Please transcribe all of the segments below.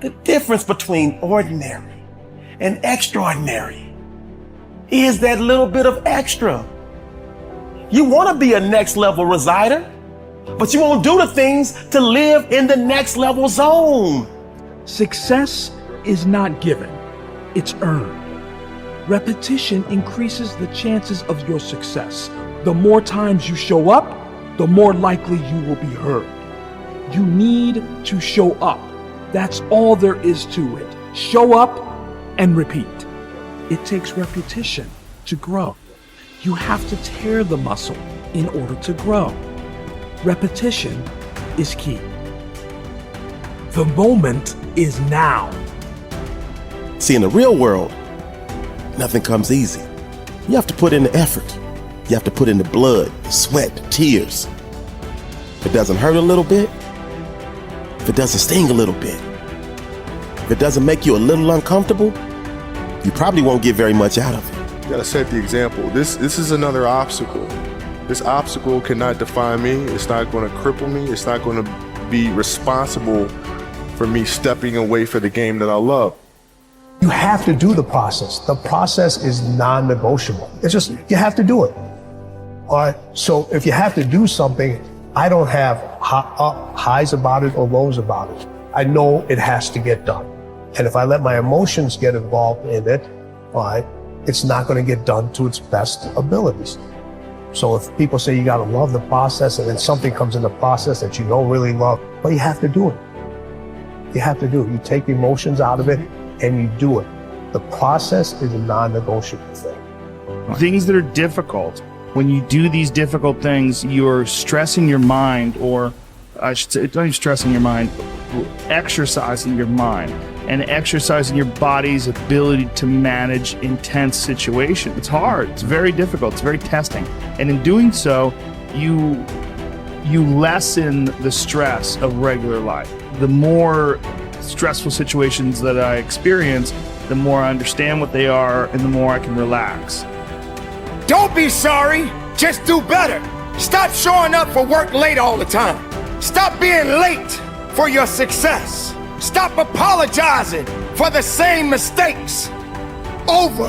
The difference between ordinary and extraordinary is that little bit of extra. You want to be a next level resider, but you won't do the things to live in the next level zone. Success is not given, it's earned. Repetition increases the chances of your success. The more times you show up, the more likely you will be heard. You need to show up. That's all there is to it. Show up and repeat. It takes repetition to grow. You have to tear the muscle in order to grow. Repetition is key. The moment is now. See, in the real world, nothing comes easy. You have to put in the effort. You have to put in the blood, the sweat, the tears. If it doesn't hurt a little bit, if it doesn't sting a little bit, if it doesn't make you a little uncomfortable, you probably won't get very much out of it. You gotta set the example. This is another obstacle. This obstacle cannot define me. It's not gonna cripple me. It's not gonna be responsible for me stepping away for the game that I love. You have to do the process. The process is non-negotiable. It's just, you have to do it. All right, so if you have to do something, I don't have highs about it or lows about it. I know it has to get done. And if I let my emotions get involved in it, all right, it's not going to get done to its best abilities. So if people say you got to love the process and then something comes in the process that you don't really love, well, you have to do it. You have to do it. You take the emotions out of it and you do it. The process is a non-negotiable thing. Things that are difficult, when you do these difficult things, you're stressing your mind, or I should say, not even stressing your mind, exercising your mind and exercising your body's ability to manage intense situations. It's hard, it's very difficult, it's very testing. And in doing so, you lessen the stress of regular life. The more stressful situations that I experience, the more I understand what they are and the more I can relax. Don't be sorry, just do better. Stop showing up for work late all the time. Stop being late for your success. Stop apologizing for the same mistakes over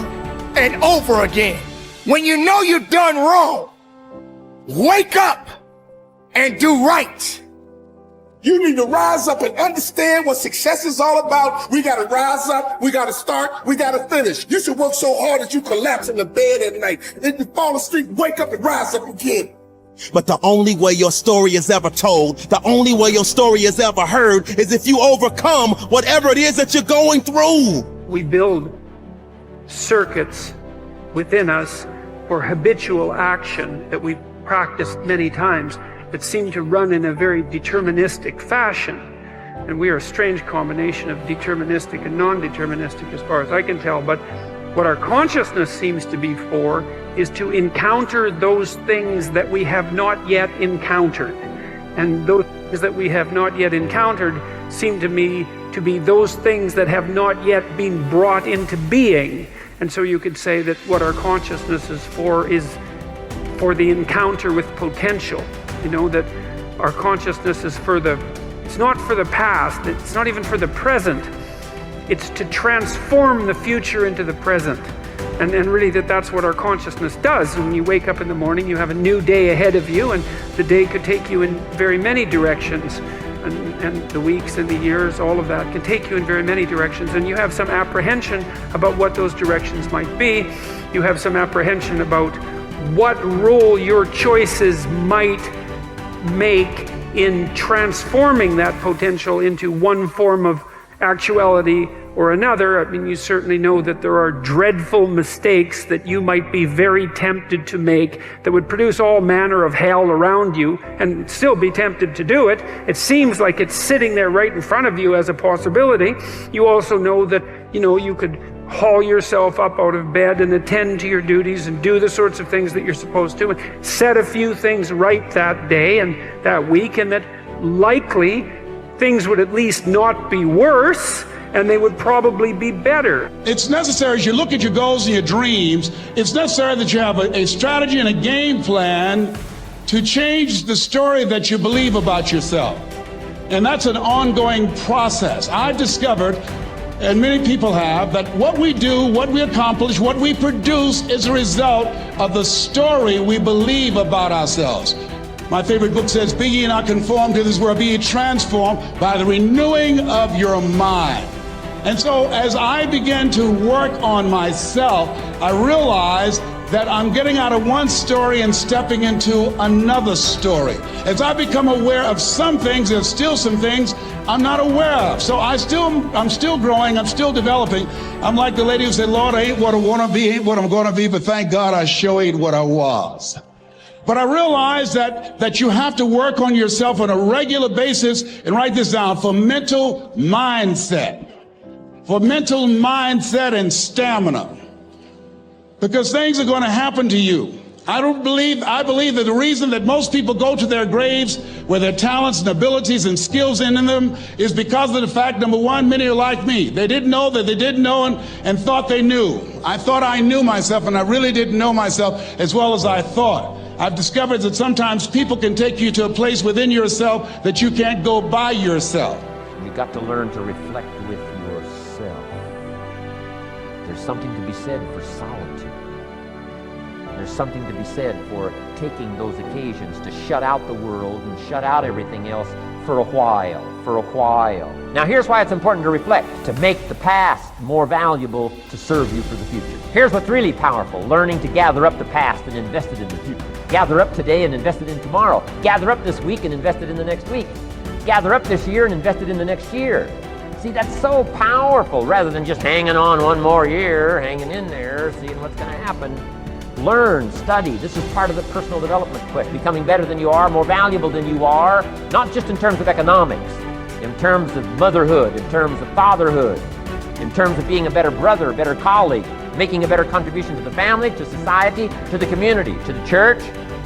and over again. When you know you've done wrong, wake up and do right. You need to rise up and understand what success is all about. We got to rise up. We got to start. We got to finish. You should work so hard that you collapse in the bed at night. Then you fall asleep, wake up and rise up again. But the only way your story is ever told, the only way your story is ever heard, is if you overcome whatever it is that you're going through. We build circuits within us for habitual action that we've practiced many times that seem to run in a very deterministic fashion. And we are a strange combination of deterministic and non-deterministic as far as I can tell. But what our consciousness seems to be for is to encounter those things that we have not yet encountered. And those things that we have not yet encountered seem to me to be those things that have not yet been brought into being. And so you could say that what our consciousness is for the encounter with potential. You know, that our consciousness is it's not for the past, it's not even for the present. It's to transform the future into the present. And really that's what our consciousness does. When you wake up in the morning, you have a new day ahead of you, and the day could take you in very many directions. And the weeks and the years, all of that can take you in very many directions. And you have some apprehension about what those directions might be. You have some apprehension about what role your choices might make in transforming that potential into one form of actuality or another. I mean, you certainly know that there are dreadful mistakes that you might be very tempted to make that would produce all manner of hell around you and still be tempted to do it. It seems like it's sitting there right in front of you as a possibility. You also know that, you could haul yourself up out of bed and attend to your duties and do the sorts of things that you're supposed to and set a few things right that day and that week, and that likely things would at least not be worse and they would probably be better. It's necessary, as you look at your goals and your dreams, it's necessary that you have a strategy and a game plan to change the story that you believe about yourself. And that's an ongoing process. I've discovered, and many people have, that what we do, what we accomplish, what we produce is a result of the story we believe about ourselves. My favorite book says, "Be ye not conformed to this world, be ye transformed by the renewing of your mind." And so as I began to work on myself, I realized that I'm getting out of one story and stepping into another story. As I become aware of some things, there's still some things I'm not aware of. So I'm still growing, I'm still developing. I'm like the lady who said, "Lord, I ain't what I want to be, ain't what I'm going to be, but thank God I sure ain't what I was." But I realize that you have to work on yourself on a regular basis, and write this down, for mental mindset. For mental mindset and stamina. Because things are going to happen to you. I believe that the reason that most people go to their graves with their talents and abilities and skills in them is because of the fact, number one, many are like me. They didn't know that they didn't know and thought they knew. I thought I knew myself, and I really didn't know myself as well as I thought. I've discovered that sometimes people can take you to a place within yourself that you can't go by yourself. You've got to learn to reflect with yourself. There's something to be said for solitude. There's something to be said for taking those occasions to shut out the world and shut out everything else for a while. Now here's why it's important to reflect, to make the past more valuable to serve you for the future. Here's what's really powerful, learning to gather up the past and invest it in the future. Gather up today and invest it in tomorrow. Gather up this week and invest it in the next week. Gather up this year and invest it in the next year. See, that's so powerful, rather than just hanging on one more year, hanging in there, seeing what's going to happen. Learn, study. This is part of the personal development quest, becoming better than you are, more valuable than you are, not just in terms of economics, in terms of motherhood, in terms of fatherhood, in terms of being a better brother, a better colleague, making a better contribution to the family, to society, to the community, to the church,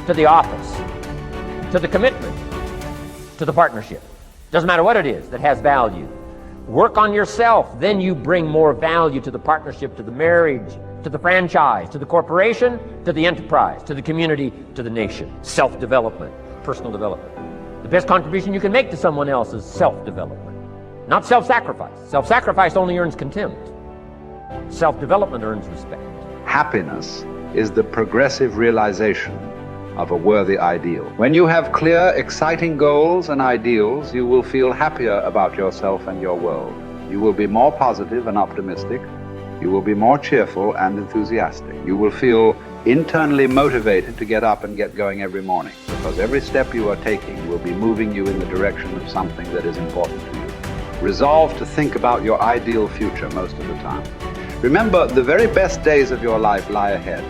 to the office, to the commitment, to the partnership. Doesn't matter what it is that has value. Work on yourself, then you bring more value to the partnership, to the marriage, to the franchise, to the corporation, to the enterprise, to the community, to the nation. Self-development, personal development. The best contribution you can make to someone else is self-development, not self-sacrifice. Self-sacrifice only earns contempt. Self-development earns respect. Happiness is the progressive realization of a worthy ideal. When you have clear, exciting goals and ideals, you will feel happier about yourself and your world. You will be more positive and optimistic. You will be more cheerful and enthusiastic. You will feel internally motivated to get up and get going every morning, because every step you are taking will be moving you in the direction of something that is important to you. Resolve to think about your ideal future most of the time. Remember, the very best days of your life lie ahead.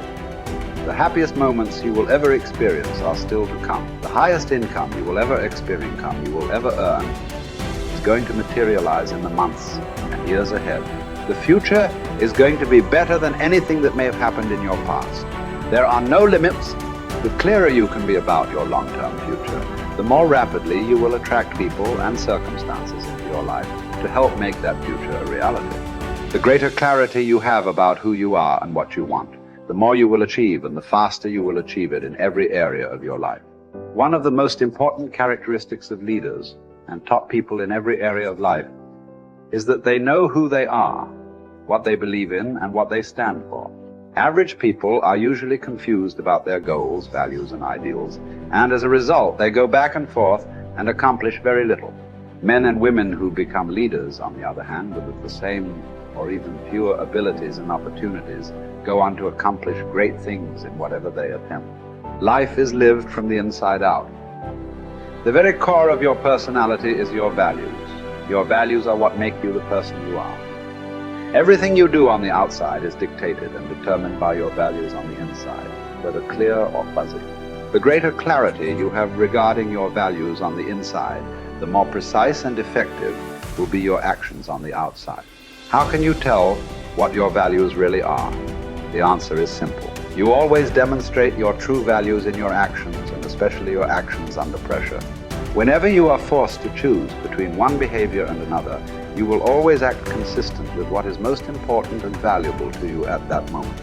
The happiest moments you will ever experience are still to come. The highest income you will ever experience, you will ever earn, is going to materialize in the months and years ahead. The future is going to be better than anything that may have happened in your past. There are no limits. The clearer you can be about your long-term future, the more rapidly you will attract people and circumstances into your life to help make that future a reality. The greater clarity you have about who you are and what you want, the more you will achieve, and the faster you will achieve it in every area of your life. One of the most important characteristics of leaders and top people in every area of life is that they know who they are, what they believe in, and what they stand for. Average people are usually confused about their goals, values, and ideals, and as a result, they go back and forth and accomplish very little. Men and women who become leaders, on the other hand, with the same or even fewer abilities and opportunities, go on to accomplish great things in whatever they attempt. Life is lived from the inside out. The very core of your personality is your values. Your values are what make you the person you are. Everything you do on the outside is dictated and determined by your values on the inside, whether clear or fuzzy. The greater clarity you have regarding your values on the inside, the more precise and effective will be your actions on the outside. How can you tell what your values really are? The answer is simple. You always demonstrate your true values in your actions, and especially your actions under pressure. Whenever you are forced to choose between one behavior and another, you will always act consistent with what is most important and valuable to you at that moment.